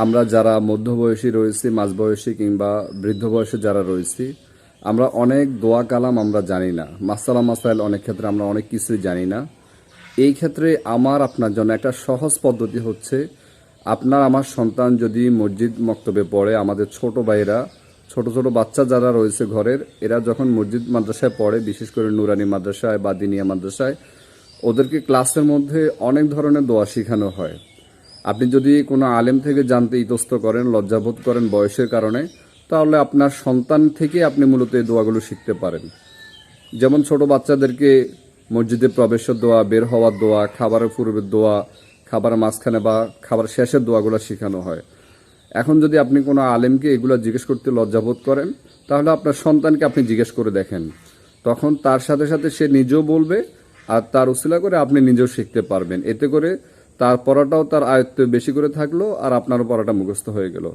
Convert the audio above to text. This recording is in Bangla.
আমরা যারা মধ্যবয়সী রয়েছি, মাঝবয়সী কিংবা বৃদ্ধ বয়সে যারা রয়েছি, আমরা অনেক দোয়া কালাম আমরা জানি না। মাসালা মাসাইল অনেক ক্ষেত্রে আমরা অনেক কিছুই জানি না। এই ক্ষেত্রে আমার আপনার জন্য একটা সহজ পদ্ধতি হচ্ছে, আপনার আমার সন্তান যদি মসজিদ মক্তবে পড়ে, আমাদের ছোট ভাইরা, ছোট ছোট বাচ্চা যারা রয়েছে ঘরের, এরা যখন মসজিদ মাদ্রাসায় পড়ে, বিশেষ করে নুরানি মাদ্রাসায় বা দিনিয়া মাদ্রাসায়, ওদেরকে ক্লাসের মধ্যে অনেক ধরনের দোয়া শেখানো হয়। আপনি যদি কোনো আলেম থেকে জানতে ইতস্ত করেন, লজ্জাবোধ করেন বয়সের কারণে, তাহলে আপনার সন্তান থেকে আপনি মূলত এই দোয়াগুলো শিখতে পারেন। যেমন ছোট বাচ্চাদেরকে মসজিদে প্রবেশের দোয়া, বের হওয়ার দোয়া, খাবারের পূর্বের দোয়া, খাবারের মাঝখানে বা খাবার শেষের দোয়াগুলো শেখানো হয়। এখন যদি আপনি কোনো আলেমকে এগুলো জিজ্ঞেস করতে লজ্জাবোধ করেন, তাহলে আপনার সন্তানকে আপনি জিজ্ঞেস করে দেখেন। তখন তার সাথে সাথে সে নিজেও বলবে, আর তার উসিলা করে আপনি নিজেও শিখতে পারবেন। এতে করে তার পড়াটাও তার আয়ত্তে বেশি করে থাকলো, আর আপনারও পড়াটা মুখস্থ হয়ে গেল।